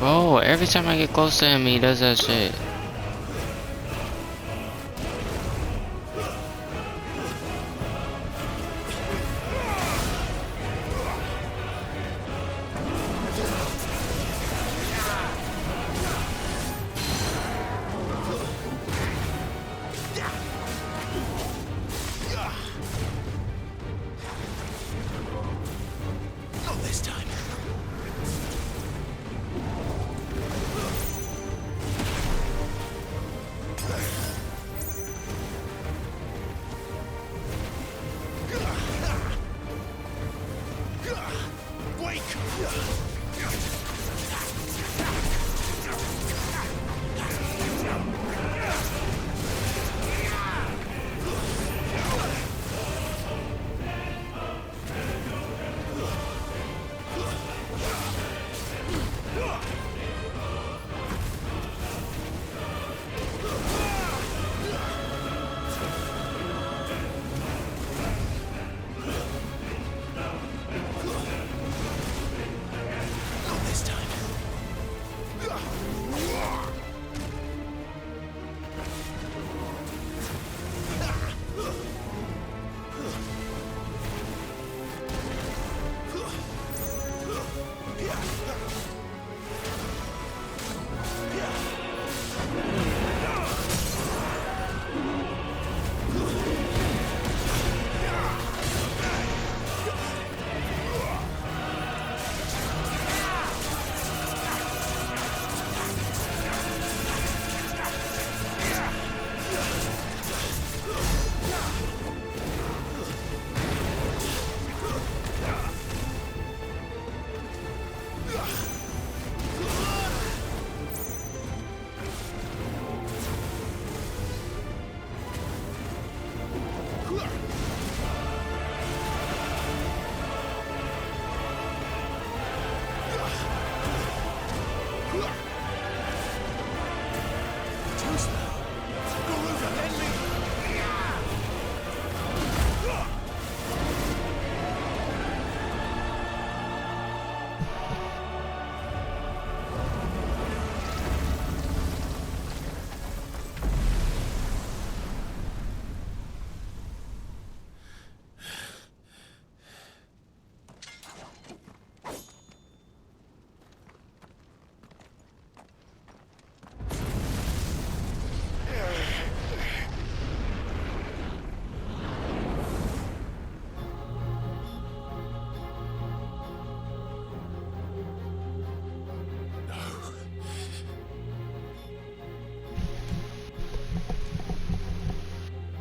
Bro, every time I get close to him, he does that shit. Not this time.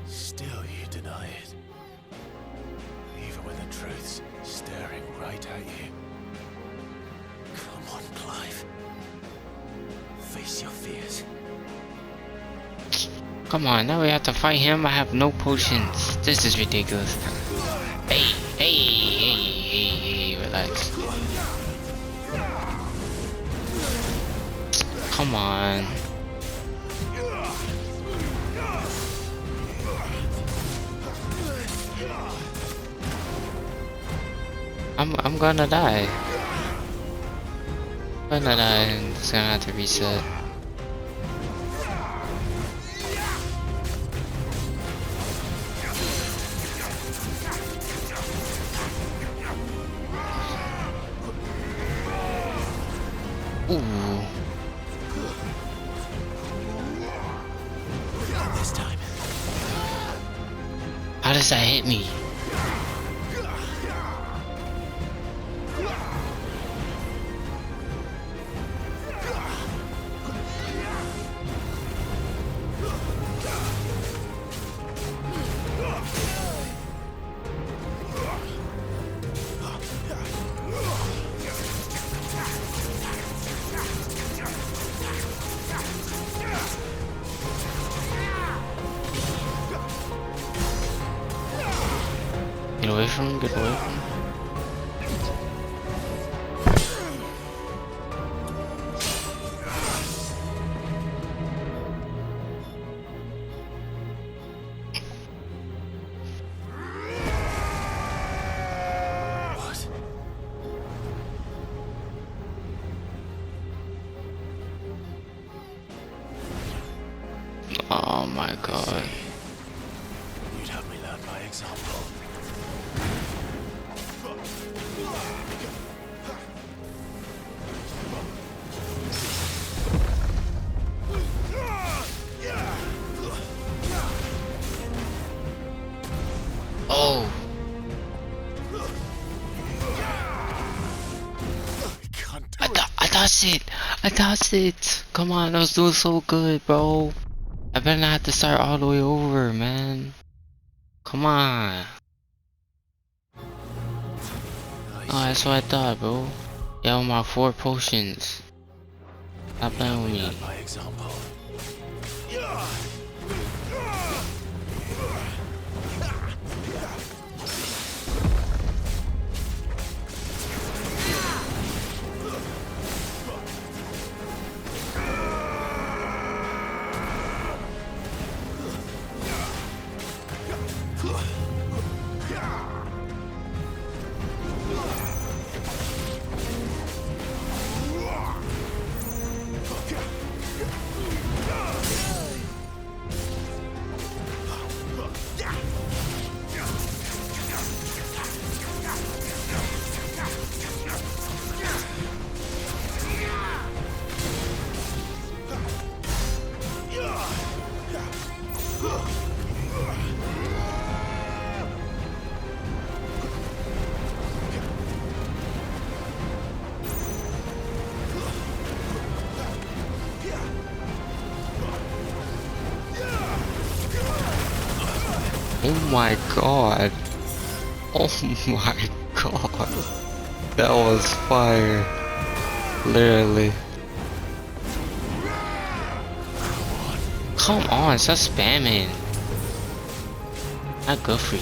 Still you deny it. Even when the truth's staring right at you. Come on, Clive. Face your fears. Come on, now we have to fight him. I have no potions. This is ridiculous. Hey, relax. Come on. I'm gonna die. I'm gonna die and it's gonna have to reset. Ooh. This time. How does that hit me? Get away from him, get away from him. my god. You'd have me learn by example. Oh, Can't do I it. touched it. I touched it. Come on, I was doing so good, bro. I better not have to start all the way over, man. Come on. Oh, that's what I thought, bro. Yo, my 4 potions. Stop playing with me. Learn by example. Oh my god. Oh my god. That was fire. Literally. Come on, stop spamming. Not good for you.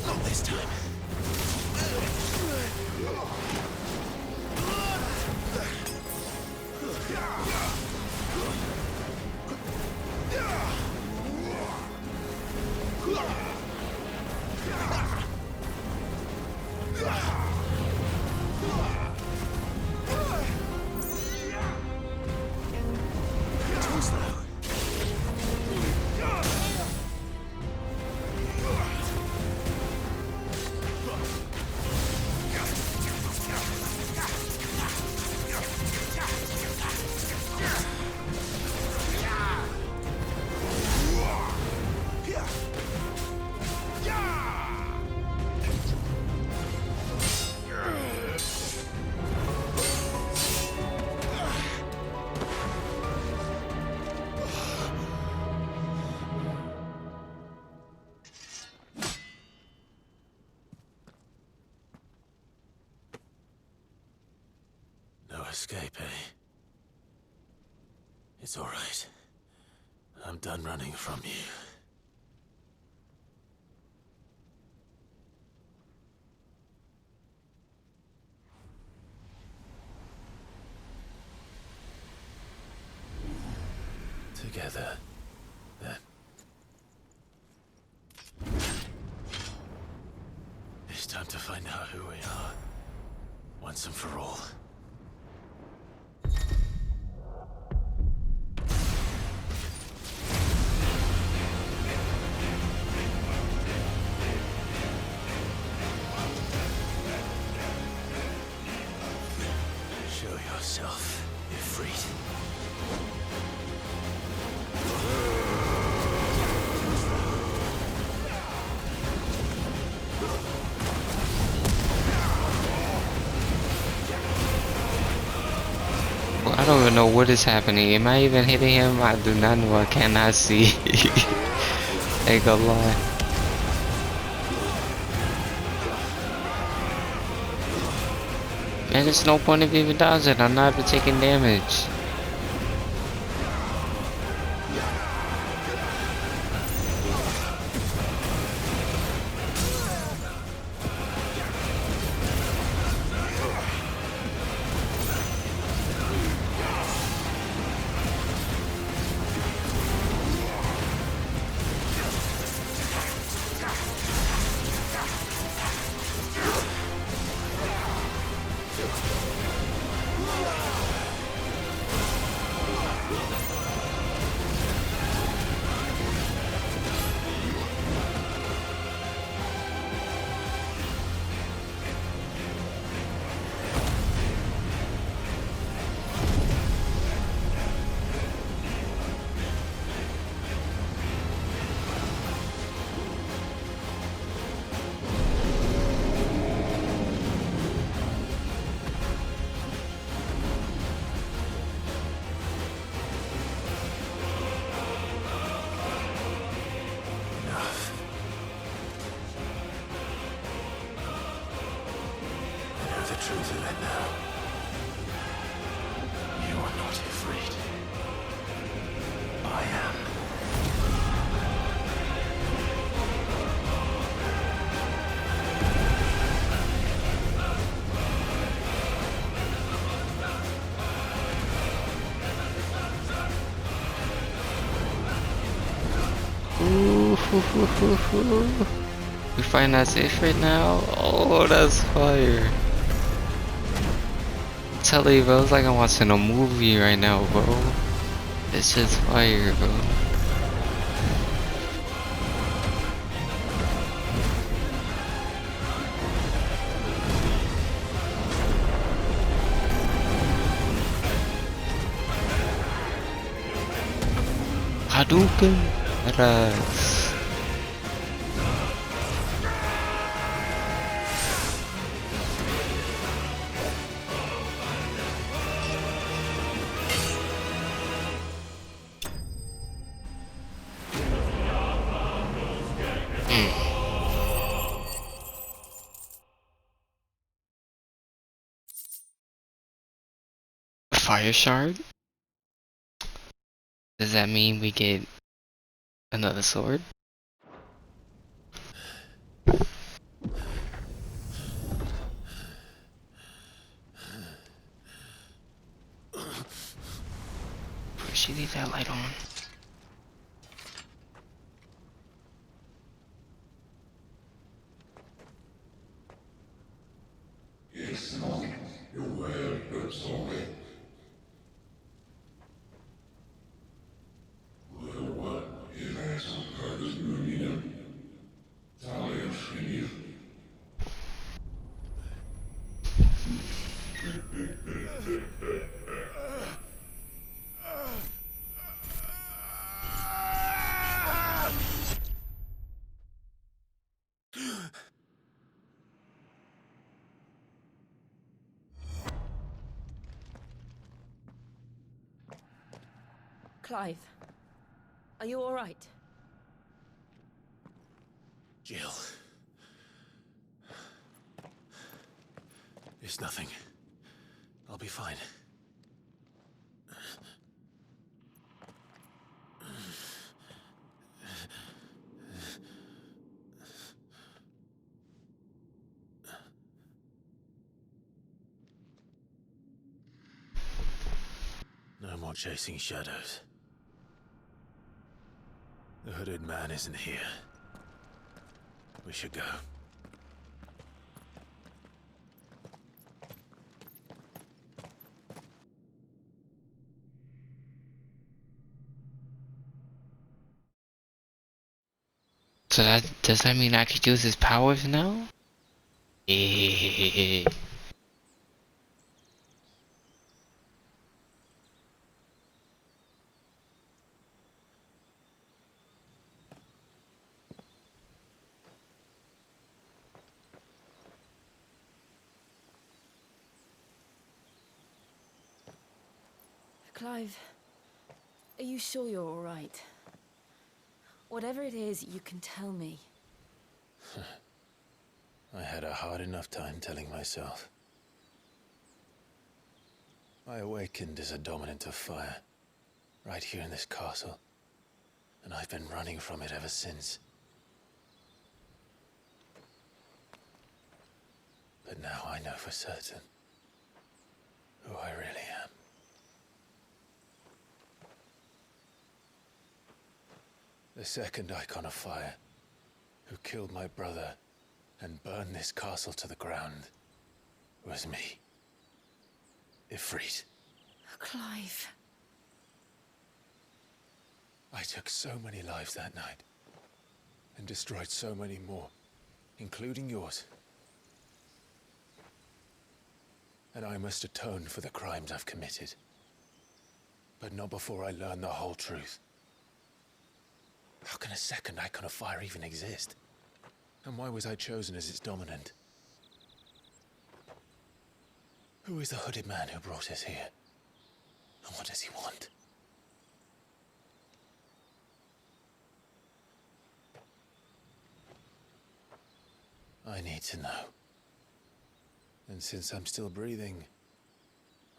Not this time. Too slow. No escape, eh? It's all right. I'm done running from you. Together, then. It's time to find out who we are, once and for all. Show yourself, Ifrit. I don't even know what is happening. Am I even hitting him? I do not know. I cannot see. Ain't gonna lie. Man, there's no point of even dodging. I'm not even taking damage. Truth of it now. You are not afraid. I am. Ooh, we find that safe right now. Oh, that's fire. Tell you, bro, it's like I'm watching a movie right now, bro. This shit's fire, bro. Hadouken! Badass. Fire shard? Does that mean we get another sword? Where'd she leave that light on? Clive, are you all right? Jill. It's nothing. I'll be fine. No more chasing shadows. The hooded man isn't here. We should go. So does that mean I could use his powers now? Yeah. Clive, are you sure you're all right? Whatever it is, you can tell me. I had a hard enough time telling myself. I awakened as a dominant of fire, right here in this castle, and I've been running from it ever since. But now I know for certain who I really am. The second icon of fire, who killed my brother and burned this castle to the ground, was me. Ifrit. Clive. I took so many lives that night, and destroyed so many more, including yours. And I must atone for the crimes I've committed. But not before I learn the whole truth. How can a second icon of fire even exist? And why was I chosen as its dominant? Who is the hooded man who brought us here? And what does he want? I need to know. And since I'm still breathing,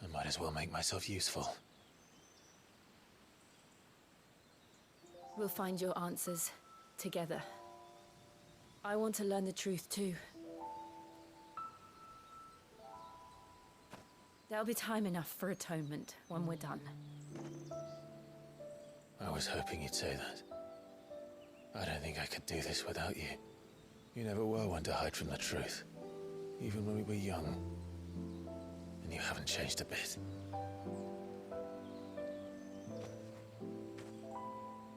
I might as well make myself useful. We'll find your answers together. I want to learn the truth too. There'll be time enough for atonement when we're done. I was hoping you'd say that. I don't think I could do this without you. You never were one to hide from the truth, even when we were young. And you haven't changed a bit.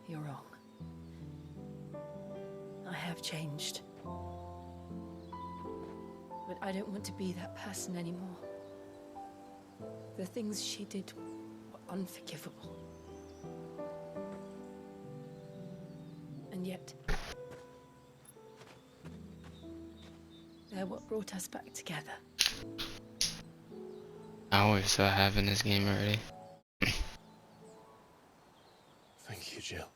You're wrong. I have changed. But I don't want to be that person anymore. The things she did were unforgivable. And yet, they're what brought us back together. I wish so having this game already. Thank you, Jill.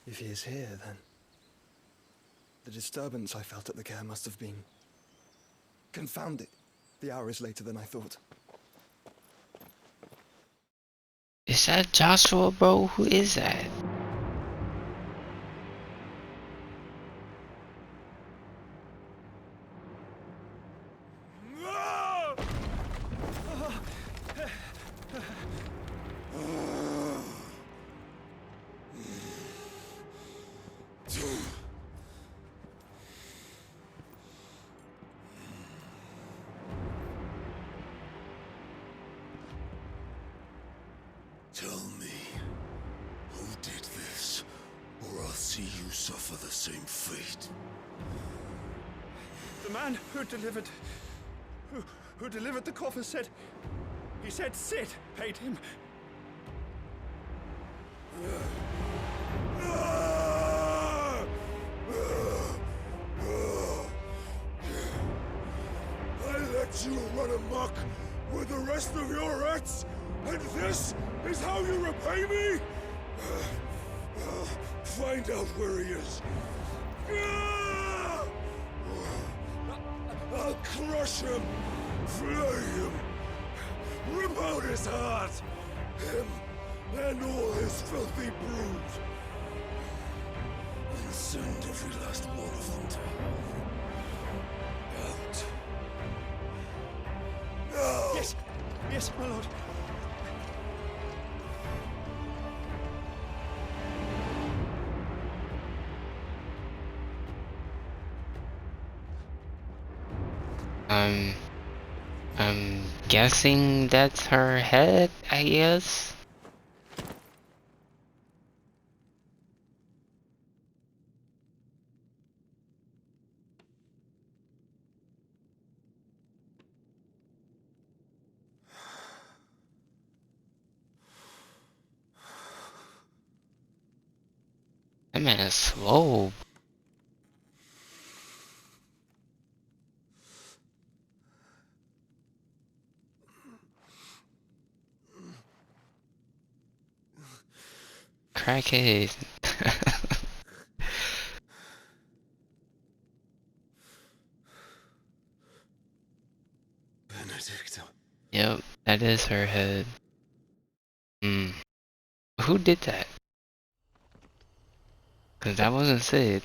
If he is here, then the disturbance I felt at the care must have been confounded. The hour is later than I thought. Is that Joshua, bro? Who is that? Tell me, who did this, or I'll see you suffer the same fate. The man who delivered the coffin said, he said Sid paid him. I let you run amok with the rest of your rats, and this is how you repay me? Find out where he is. I'll crush him, flay him, rip out his heart, him and all his filthy brood, and send every last one of them to hell. Out. Now! Yes, yes, my lord. I'm guessing that's her head, I guess. That man is slow. Crackhead. Victor. Yep, that is her head. Hmm. Who did that? Cause that wasn't Sid.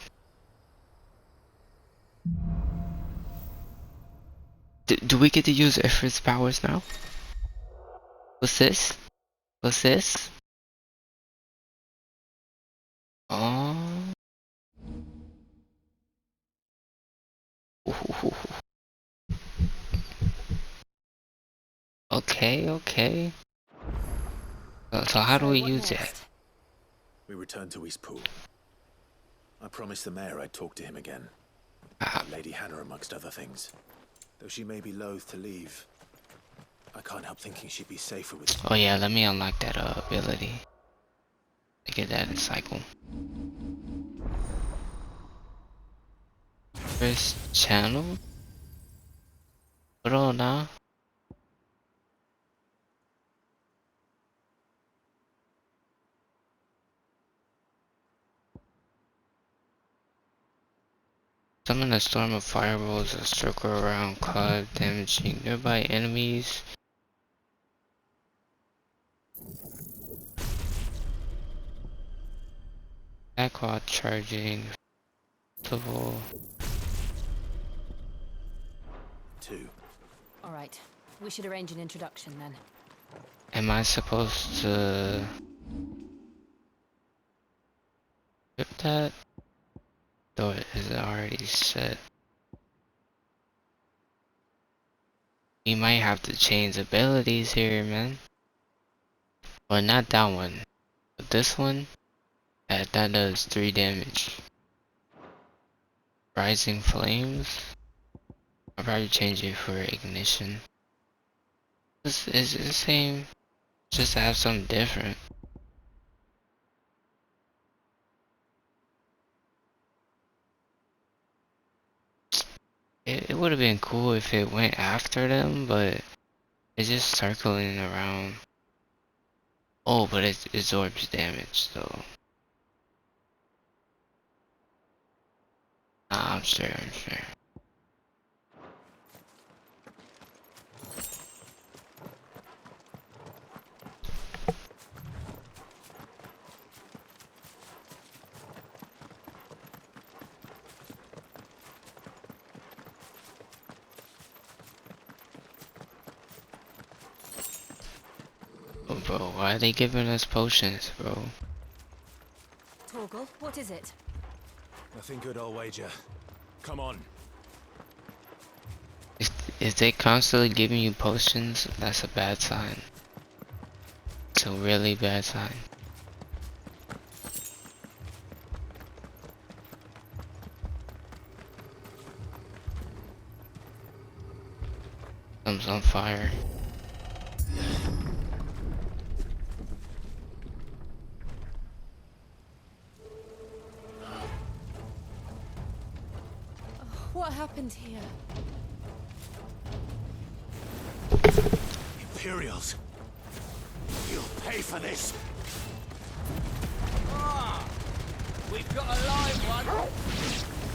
Do we get to use Ifrit's powers now? What's this? What's this? Oh. Okay, okay. So how do we what use that? next? We returned to Eastpool. I promised the mayor I'd talk to him again. Ah, About Lady Hannah amongst other things. Though she may be loath to leave, I can't help thinking she'd be safer with... oh yeah, let me unlock that ability. I get that in cycle. First channel? Bro, nah. Summon a storm of fireballs that circle around Cloud, damaging nearby enemies. Attack while charging. Level. 2. All right. We should arrange an introduction then. Am I supposed to skip that? Though it is already set. We might have to change abilities here, man. Well, not that one. But this one, that does 3 damage. Rising Flames. I'll probably change it for Ignition. It's the same, just to have something different. It would have been cool if it went after them, but it's just circling around. Oh, but it absorbs damage, so. Nah, I'm sure. Oh, bro, why are they giving us potions, bro? Torgal, what is it? Nothing good, I'll wager. Come on. If they constantly giving you potions, that's a bad sign. It's a really bad sign. Comes on fire. What happened here? Imperials! You'll pay for this! We've got a live one.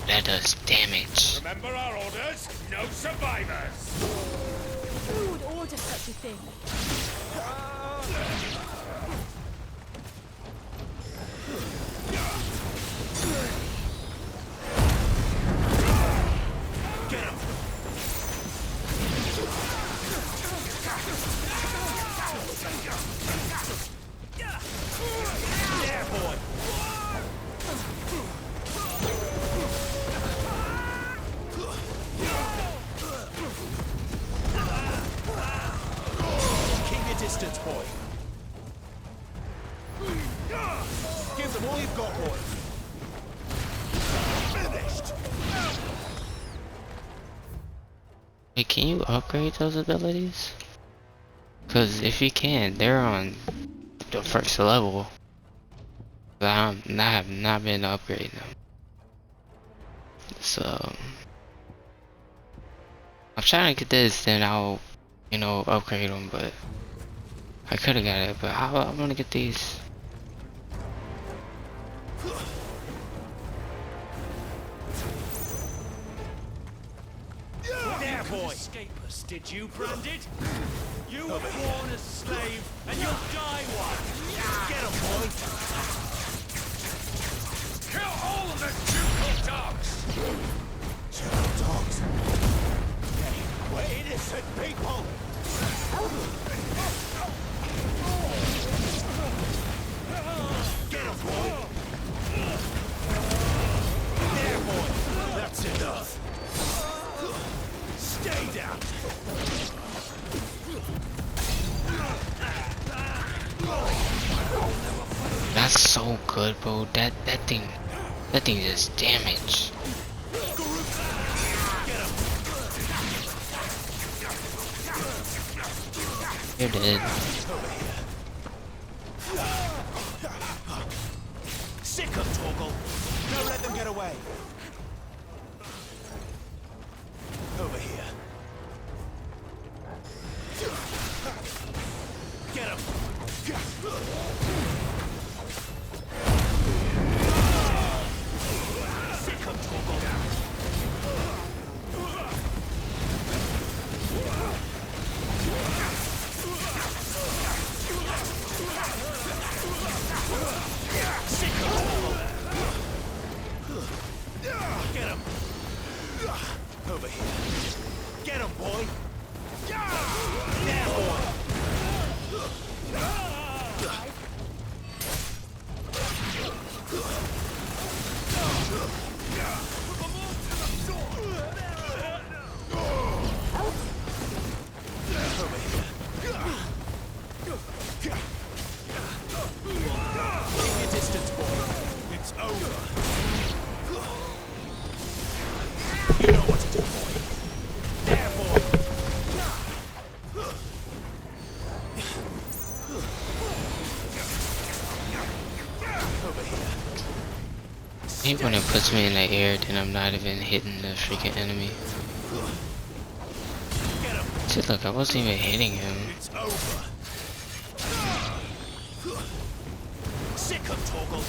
That does damage. Remember our orders? No survivors. Who would order such a thing? Get him! Yeah, boy! Keep your distance, boy. Give them all you've got, boy. Finished. Hey, can you upgrade those abilities? Cause if you can, they're on the first level. But I have not been upgrading them. So I'm trying to get this, then I'll, upgrade them. But I could have got it, but I want to get these. There, boy. Did you brand it? You were born a slave, and you'll die one. Get him, boy. Kill all of the juvenile dogs. Juvenile dogs? Hey, we're innocent people! Get him, boy! There, boy! That's enough! Stay down! That's so good, bro. That thing does damage. You're dead. Sick of Torgal! Don't let them get away! Over here. Get him! Sick of Torgal! Get him! Over here. Get him, boy! There, boy! Over here. Keep your distance, boy. It's over. You know what to do, boy. There, boy. Over here. I hate when it puts me in the air, then I'm not even hitting the freaking enemy. Get him. See, look, I wasn't even hitting him. It's over. Sick of Torgal.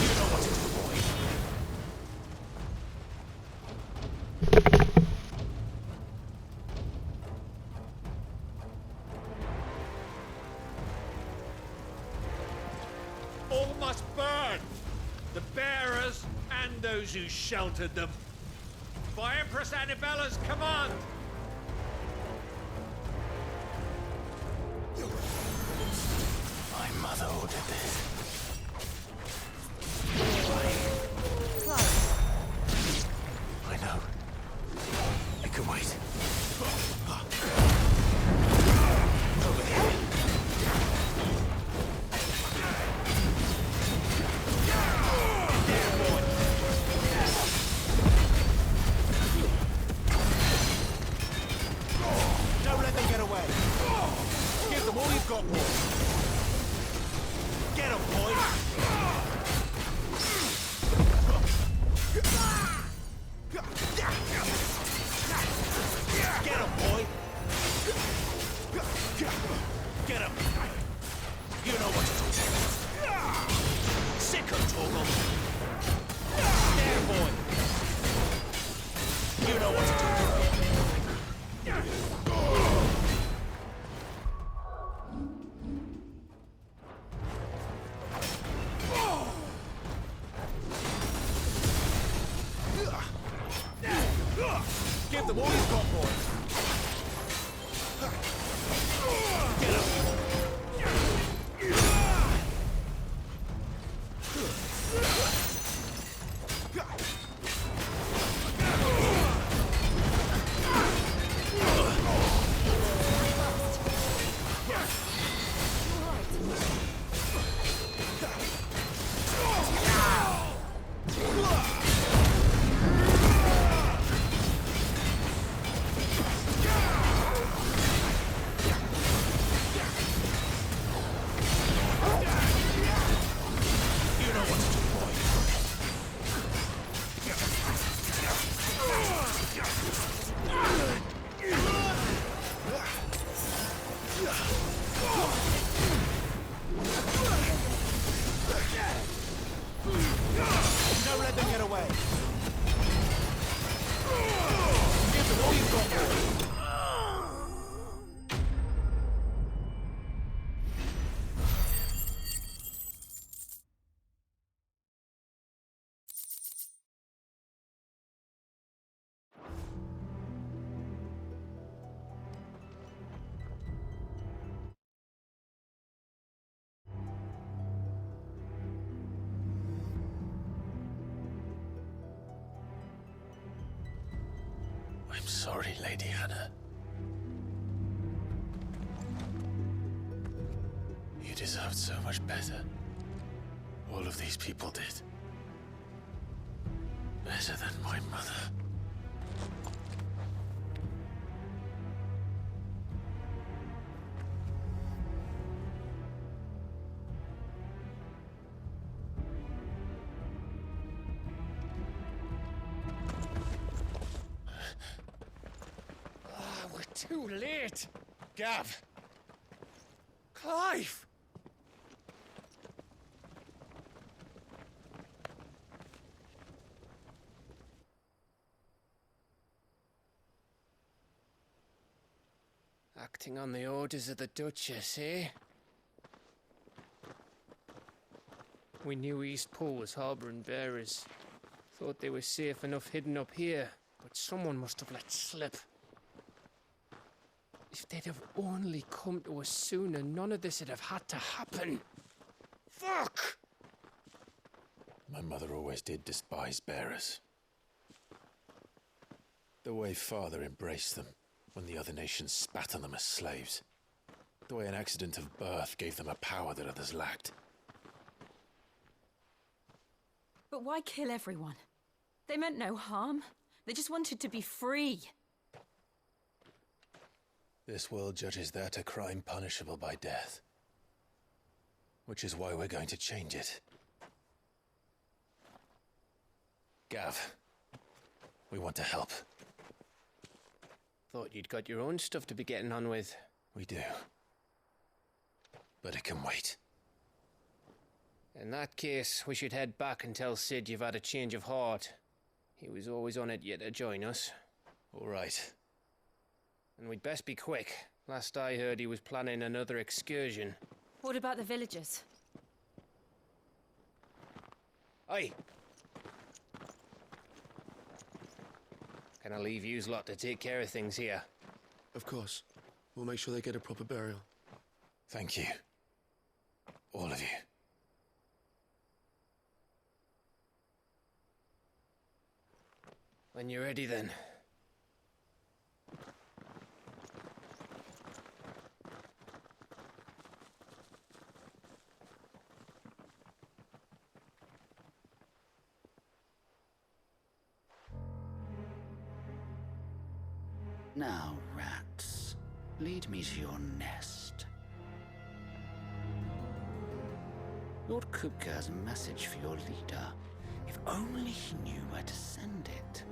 You know what to do, boy. All must burn. The bearers and those who sheltered them. By Empress Annibella's command. My mother ordered this. I know. I can wait. Over here. There, boy. Don't let them get away. Give them all you've got, boy. Get him, boy. Get him, boy. Get him. You know what to do. Sick of Torgal. There, boy. You know what to do. Give them all you've got, boy. Get him. I'm sorry, Lady Hannah. You deserved so much better. All of these people did. Better than my mother. We're too late. Gav. Clive. Acting on the orders of the Duchess, eh? We knew Eastpool was harbouring bearers. Thought they were safe enough hidden up here, but someone must have let slip. If they'd have only come to us sooner, none of this would have had to happen. Fuck! My mother always did despise bearers. The way Father embraced them when the other nations spat on them as slaves. The way an accident of birth gave them a power that others lacked. But why kill everyone? They meant no harm. They just wanted to be free. This world judges that a crime punishable by death. Which is why we're going to change it. Gav, we want to help. Thought you'd got your own stuff to be getting on with. We do. But it can wait. In that case, we should head back and tell Sid you've had a change of heart. He was always on it yet to join us. All right. And we'd best be quick. Last I heard, he was planning another excursion. What about the villagers? Aye. Can I leave yous lot to take care of things here? Of course. We'll make sure they get a proper burial. Thank you. All of you. When you're ready, then. Now, rats, lead me to your nest. Lord Kupka has a message for your leader. If only he knew where to send it.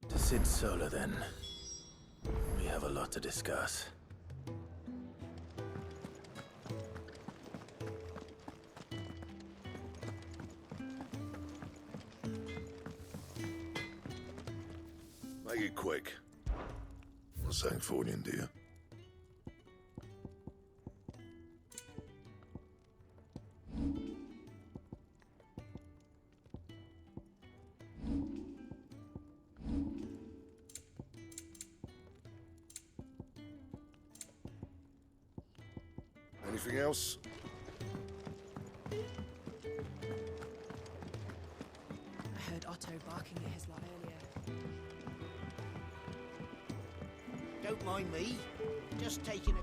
To Sid Solar, then. We have a lot to discuss. Make it quick. Not saying Fornian, do you? Anything else? I heard Otto barking at his lot earlier. Don't mind me. Just taking a...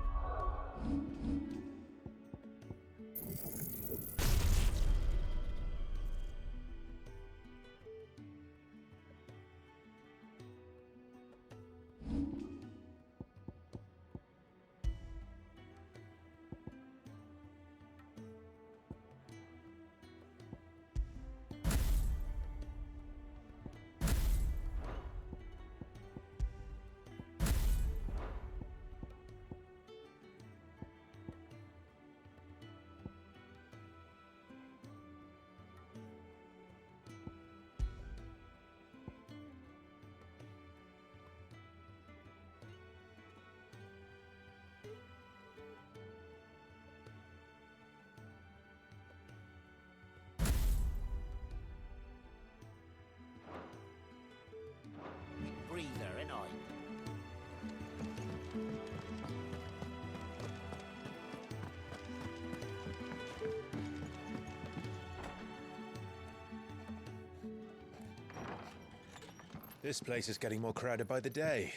This place is getting more crowded by the day.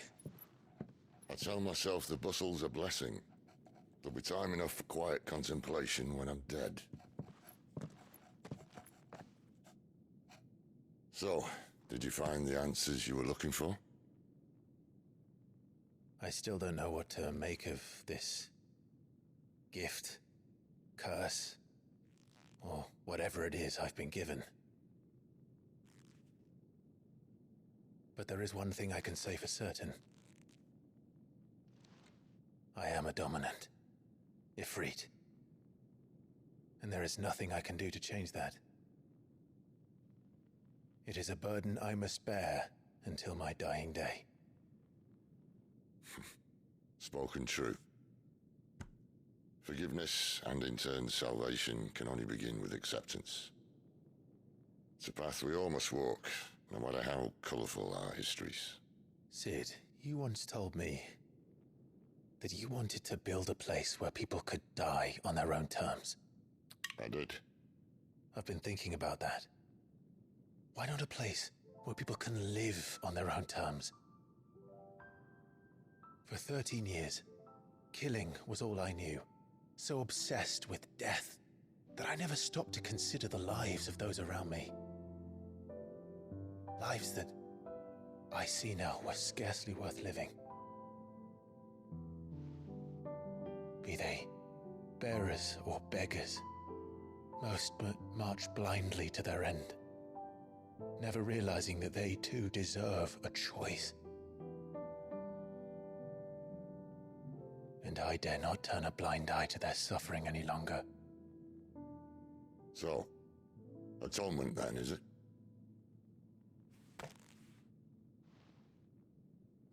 I tell myself the bustle's a blessing. There'll be time enough for quiet contemplation when I'm dead. So, did you find the answers you were looking for? I still don't know what to make of this gift, curse, or whatever it is I've been given. But there is one thing I can say for certain. I am a dominant, Ifrit. And there is nothing I can do to change that. It is a burden I must bear until my dying day. Spoken true. Forgiveness, and in turn salvation, can only begin with acceptance. It's a path we all must walk, no matter how colourful our histories. Sid, you once told me that you wanted to build a place where people could die on their own terms. I did. I've been thinking about that. Why not a place where people can live on their own terms? For 13 years, killing was all I knew. So obsessed with death that I never stopped to consider the lives of those around me. Lives that I see now were scarcely worth living. Be they bearers or beggars, most march blindly to their end, never realizing that they too deserve a choice. And I dare not turn a blind eye to their suffering any longer. So, atonement then, is it?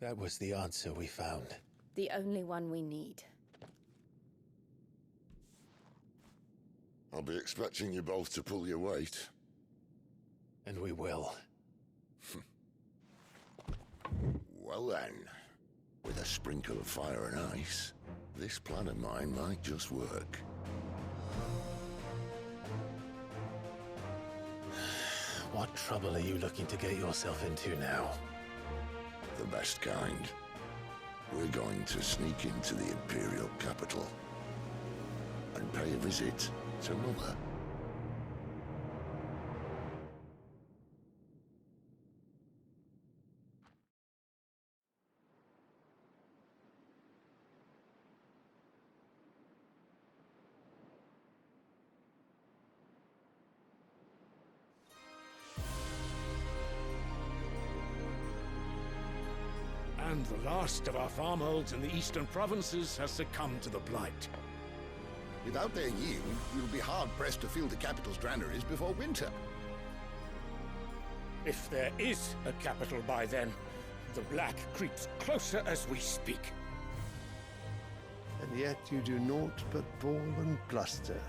That was the answer we found. The only one we need. I'll be expecting you both to pull your weight. And we will. Well then, with a sprinkle of fire and ice, this plan of mine might just work. What trouble are you looking to get yourself into now? The best kind. We're going to sneak into the Imperial capital and pay a visit to Mother. And the last of our farmholds in the eastern provinces has succumbed to the blight. Without their yield, you'll be hard-pressed to fill the capital's granaries before winter. If there is a capital by then, the black creeps closer as we speak. And yet you do naught but bawl and bluster.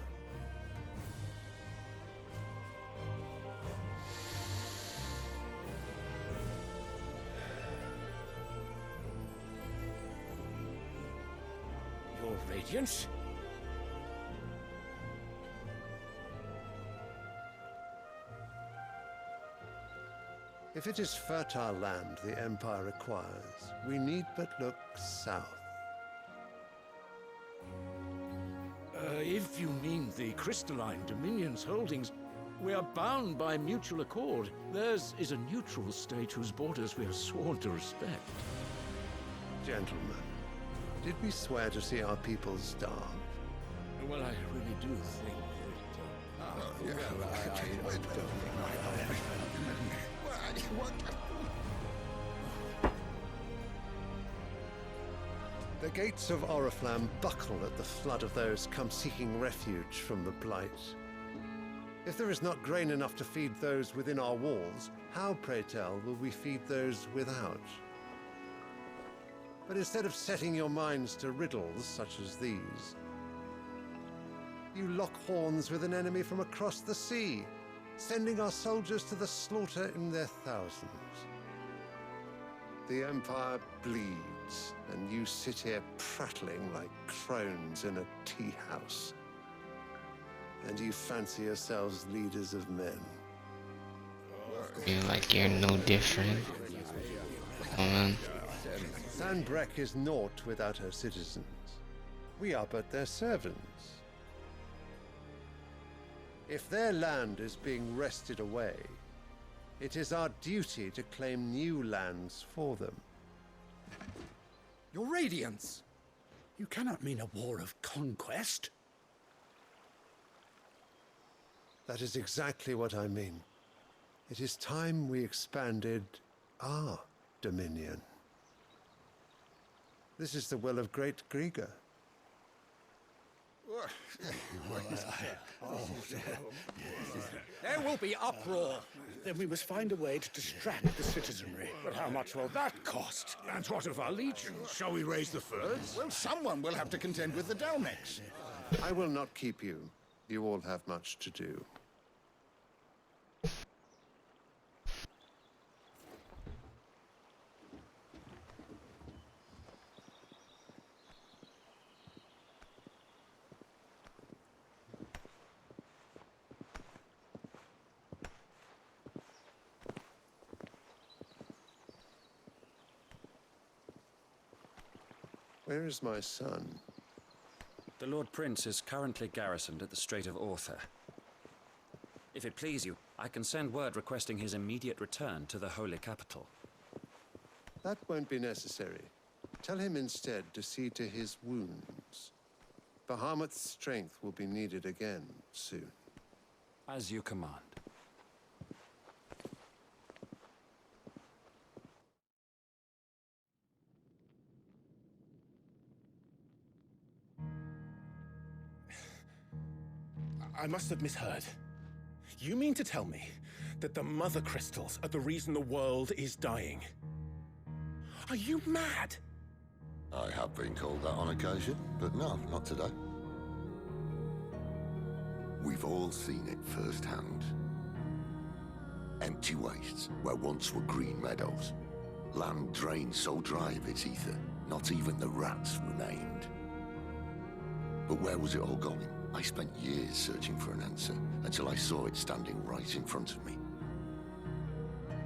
Your Radiance? If it is fertile land the Empire requires, we need but look south. If you mean the crystalline Dominion's holdings, we are bound by mutual accord. Theirs is a neutral state whose borders we are sworn to respect. Gentlemen, did we swear to see our people starve? Well, I really do think The gates of Oriflamme buckle at the flood of those come seeking refuge from the Blight. If there is not grain enough to feed those within our walls, how, pray tell, will we feed those without? But instead of setting your minds to riddles such as these, you lock horns with an enemy from across the sea, sending our soldiers to the slaughter in their thousands. The Empire bleeds, and you sit here prattling like crones in a tea house. And you fancy yourselves leaders of men. You're like you're no different. man. Sanbreque is naught without her citizens. We are but their servants. If their land is being wrested away, it is our duty to claim new lands for them. Your Radiance! You cannot mean a war of conquest. That is exactly what I mean. It is time we expanded our dominion. This is the will of great XVIga. There will be uproar. Then we must find a way to distract the citizenry. But how much will that cost? And what of our legions? Shall we raise the furs? Well, someone will have to contend with the Dalmex. I will not keep you. You all have much to do. Where is my son? The Lord Prince is currently garrisoned at the Strait of Author. If it please you, I can send word requesting his immediate return to the Holy Capital. That won't be necessary. Tell him instead to see to his wounds. Bahamut's strength will be needed again soon. As you command. I must have misheard. You mean to tell me that the Mother Crystals are the reason the world is dying? Are you mad? I have been called that on occasion, but no, not today. We've all seen it firsthand. Empty wastes where once were green meadows. Land drained so dry of its ether, not even the rats remained. But where was it all going? I spent years searching for an answer, until I saw it standing right in front of me.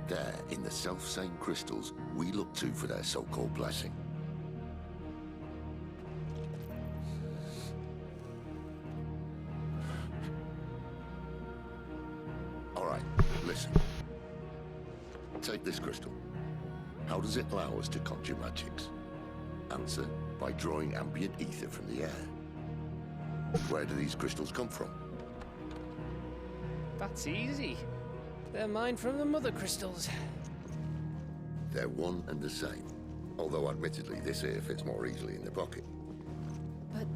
There, in the self-same crystals we look to for their so-called blessing. All right, listen. Take this crystal. How does it allow us to conjure magics? Answer, by drawing ambient ether from the air. Where do these crystals come from? That's easy. They're mined from the Mother Crystals. They're one and the same. Although admittedly this here fits more easily in the pocket. But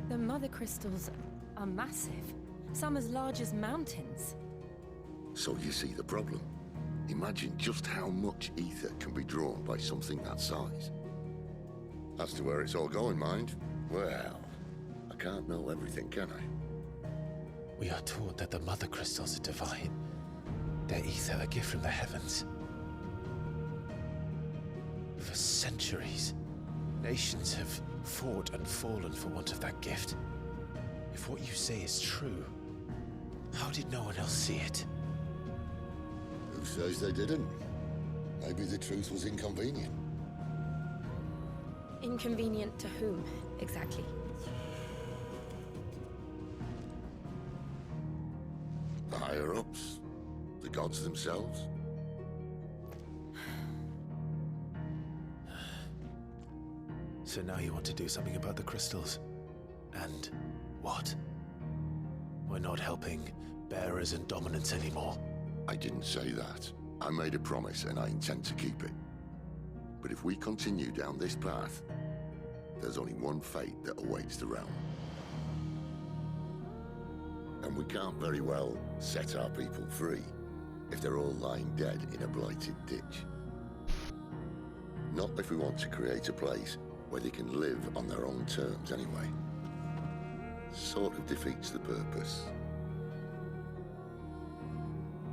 the Mother Crystals are massive. Some as large as mountains. So you see the problem. Imagine just how much ether can be drawn by something that size. As to where it's all going, mind, well, I can't know everything, can I? We are taught that the Mother Crystals are divine. Their ether a gift from the heavens. For centuries, nations have fought and fallen for want of that gift. If what you say is true, how did no one else see it? Who says they didn't? Maybe the truth was inconvenient. Inconvenient to whom, exactly? The higher-ups? The gods themselves? So now you want to do something about the crystals? And what? We're not helping bearers and dominants anymore. I didn't say that. I made a promise and I intend to keep it. But if we continue down this path, there's only one fate that awaits the realm. And we can't very well set our people free if they're all lying dead in a blighted ditch. Not if we want to create a place where they can live on their own terms anyway. Sort of defeats the purpose.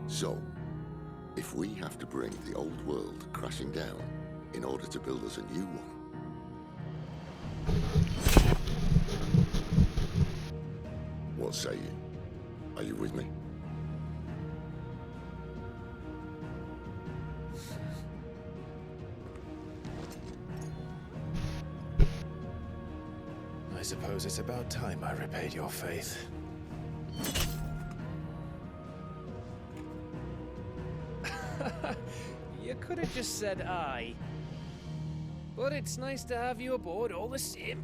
So, if we have to bring the old world crashing down in order to build us a new one, what say you? Are you with me? suppose it's about time I repaid your faith. You could have just said aye. But it's nice to have you aboard all the same.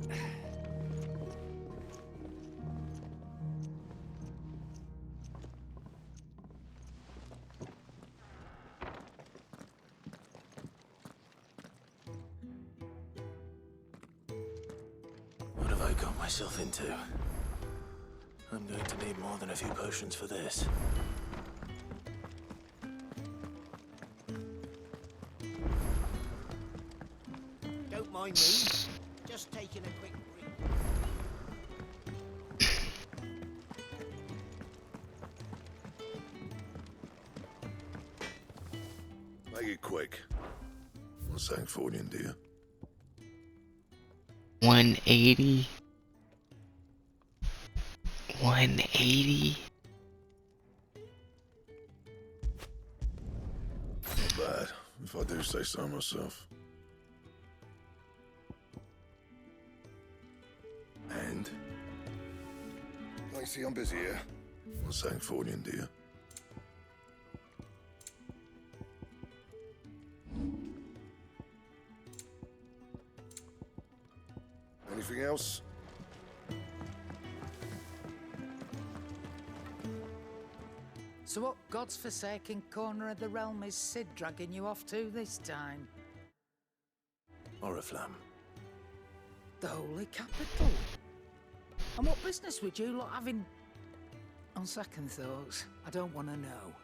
What have I got myself into? I'm going to need more than a few potions for this. Don't mind me. Just taking a quick Make it quick. What's that for you, dear? 180. 180. Not bad, if I do say so myself. And? I see I'm busy here. What's that for you, dear? Anything else? So what God's forsaken corner of the realm is Sid dragging you off to this time? Oriflamme. The Holy Capital. And what business would you lot having? On second thoughts, I don't want to know.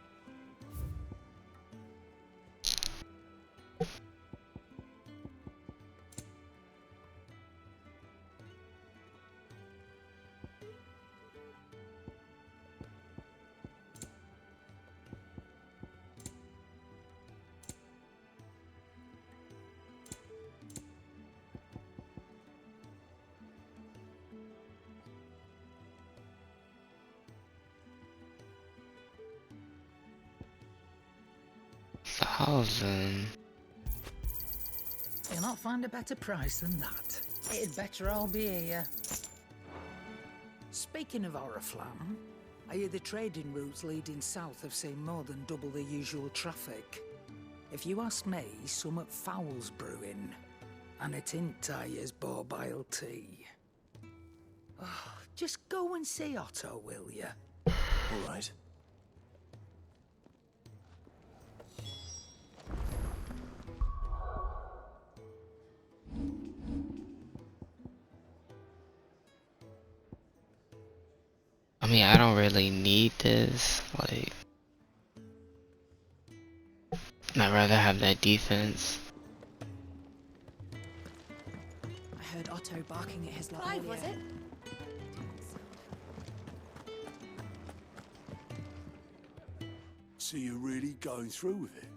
Thousand. You'll not find a better price than that. It'd better all be here. Speaking of Oriflamme, I hear the trading routes leading south have seen more than double the usual traffic. If you ask me, summat foul's brewing. And it ain't Tyre's borbile tea. Oh, just go and see Otto, will you? All right. I mean, I don't really need this. Like, I'd rather have that defense. I heard Otto barking at his lot Clive, earlier. was it? So you're really going through with it?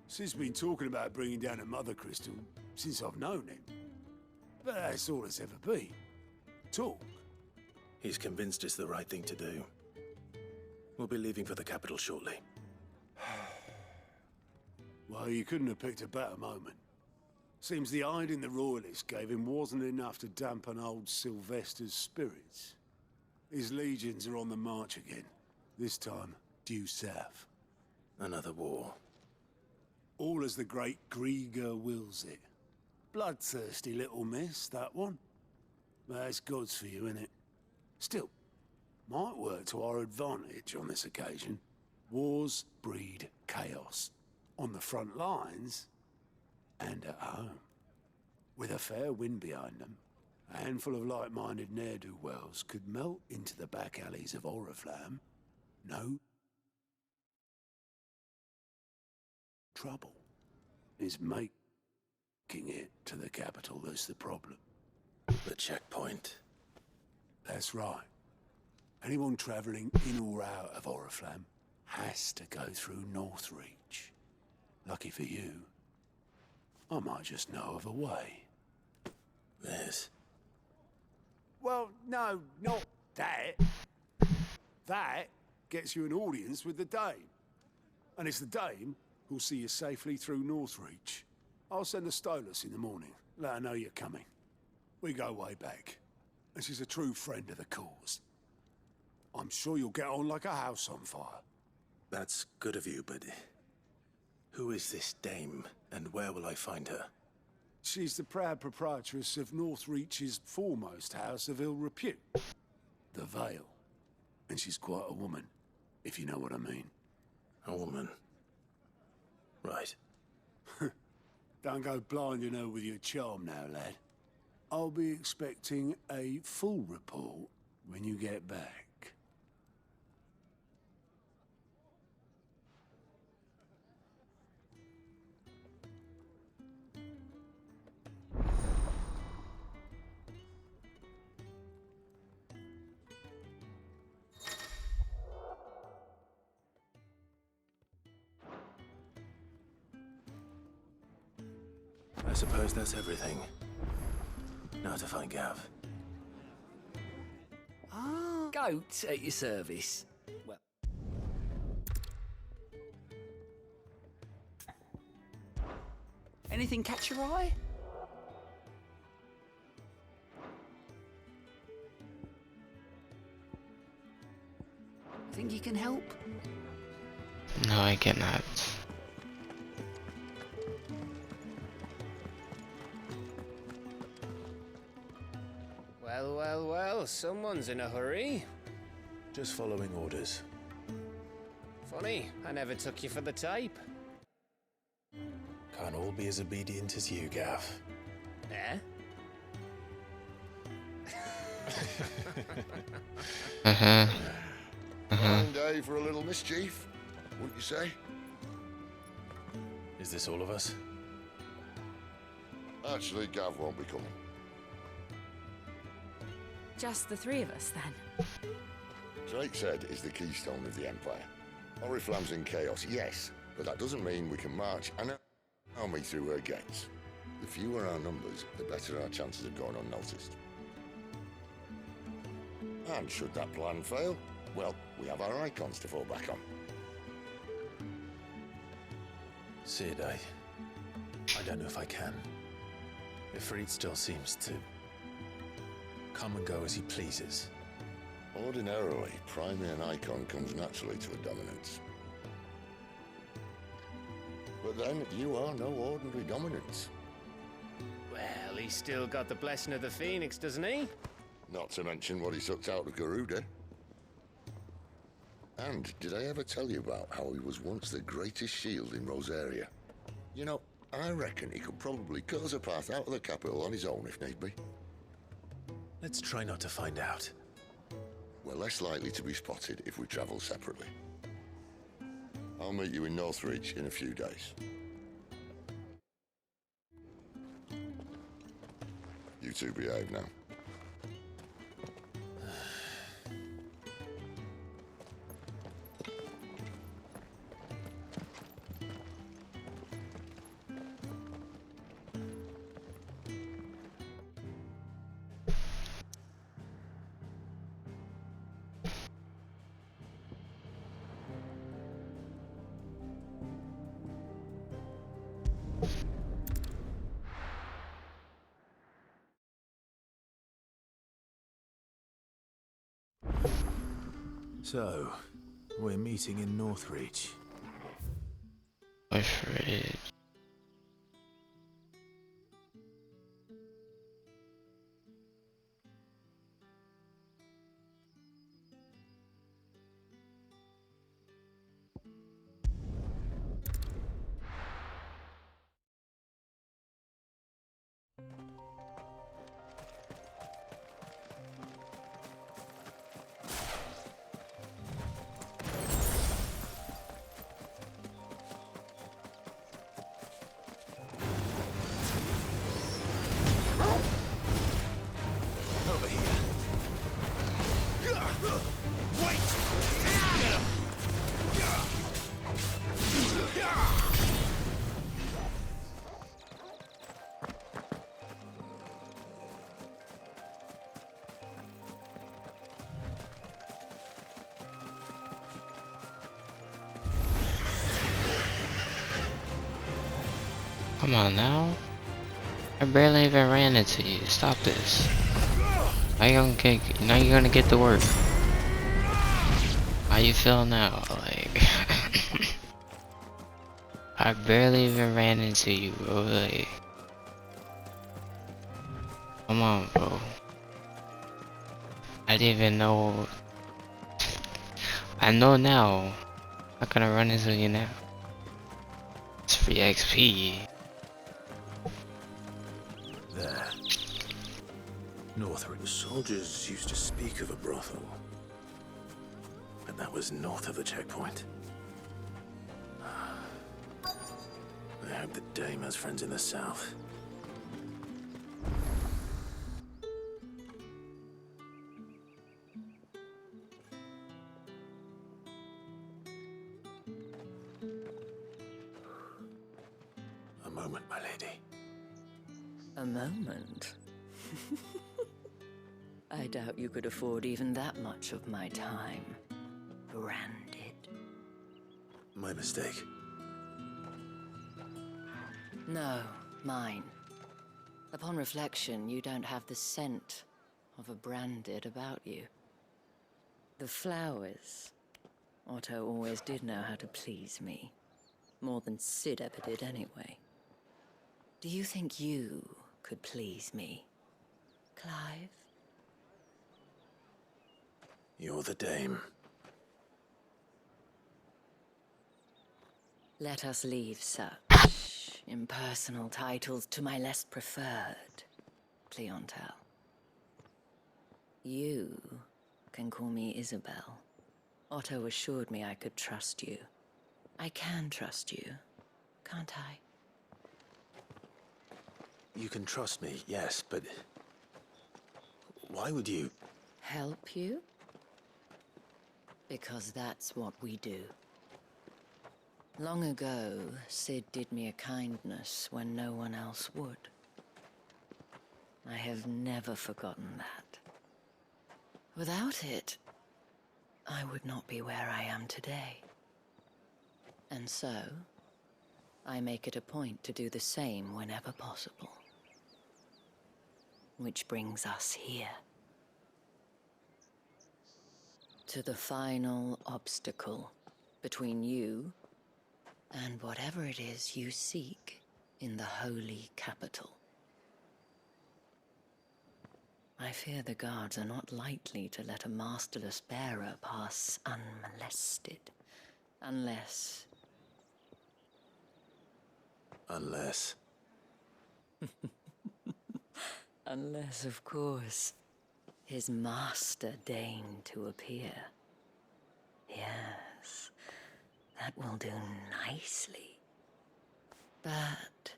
Sid's been talking about bringing down a mother crystal since I've known him. But that's all it's ever been. Talk. He's convinced it's the right thing to do. We'll be leaving for the capital shortly. Well, you couldn't have picked a better moment. Seems the hiding the royalists gave him wasn't enough to dampen old Sylvester's spirits. His legions are on the march again. This time, due south. Another war. All as the great XVIga wills it. Bloodthirsty little miss, that one. That's God's for you, innit? Still, might work to our advantage on this occasion. Wars breed chaos. On the front lines, and at home. With a fair wind behind them, a handful of like-minded ne'er-do-wells could melt into the back alleys of Oriflamme. No trouble. Is making it to the capital that's the problem. The checkpoint. That's right. Anyone travelling in or out of Oriflamme has to go through Northreach. Lucky for you, I might just know of a way. This? Well, no, not that. That gets you an audience with the Dame. And it's the Dame who'll see you safely through Northreach. I'll send a Stolas in the morning. Let her know you're coming. We go way back. and she's a true friend of the cause. I'm sure you'll get on like a house on fire. That's good of you, but who is this dame, and where will I find her? She's the proud proprietress of Northreach's foremost house of ill repute, the Vale. And she's quite a woman, if you know what I mean. A woman? Right. Don't go blinding her with your charm now, lad. I'll be expecting a full report when you get back. I suppose that's everything. Now to find Gav. Ah, goats at your service. Well, anything catch your eye? Think you can help? No, I cannot. Well, someone's in a hurry. Just following orders. Funny, I never took you for the type. Can't all be as obedient as you, Gav. Eh? Fine day for a little mischief, wouldn't you say? Is this all of us? Actually, Gav won't be coming. Just the three of us, then. Drake's Head is the keystone of the Empire. Oriflamme's in chaos, yes, but that doesn't mean we can march an army through her gates. The fewer our numbers, the better our chances of going unnoticed. And should that plan fail, well, we have our icons to fall back on. Sid, I don't know if I can. Ifrit still seems to come and go as he pleases. Ordinarily, priming an icon comes naturally to a dominance. But then, you are no ordinary dominance. Well, he's still got the blessing of the Phoenix, doesn't he? Not to mention what he sucked out of Garuda. And did I ever tell you about how he was once the greatest shield in Rosaria? You know, I reckon he could probably cut us a path out of the capital on his own if need be. Let's try not to find out. We're less likely to be spotted if we travel separately. I'll meet you in Northreach in a few days. You two behave now. So, we're meeting in Northreach. Bushridge. Over here. Come on now. I barely even ran into you. Stop this. Now you're gonna get to work. How you feel now? Like, I barely even ran into you, bro. Like, come on, bro. I didn't even know. I know now. How can I run into you now? It's free XP. There. Northern soldiers used to speak of a brothel. But that was north of the checkpoint. I hope the dame has friends in the south. A moment, my lady. A moment? I doubt you could afford even that much of my time. Branded. My mistake. No, mine. Upon reflection, you don't have the scent of a branded about you. The flowers. Otto always did know how to please me. More than Sid ever did anyway. Do you think you could please me, Clive? You're the dame. Let us leave such impersonal titles to my less preferred clientele. You can call me Isabel. Otto assured me I could trust you. I can trust you, can't I? You can trust me, yes, but why would you? Help you? Because that's what we do. Long ago, Sid did me a kindness when no one else would. I have never forgotten that. Without it, I would not be where I am today. And so, I make it a point to do the same whenever possible. Which brings us here. To the final obstacle between you and whatever it is you seek in the holy capital. I fear the guards are not likely to let a masterless bearer pass unmolested. Unless... Unless, of course, his master deigned to appear. Yes, that will do nicely. But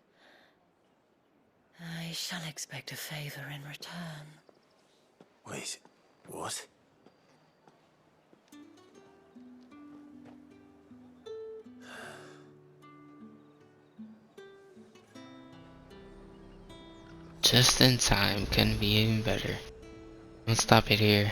I shall expect a favor in return. Wait, what? Just in time, couldn't be even better. Let's stop it here.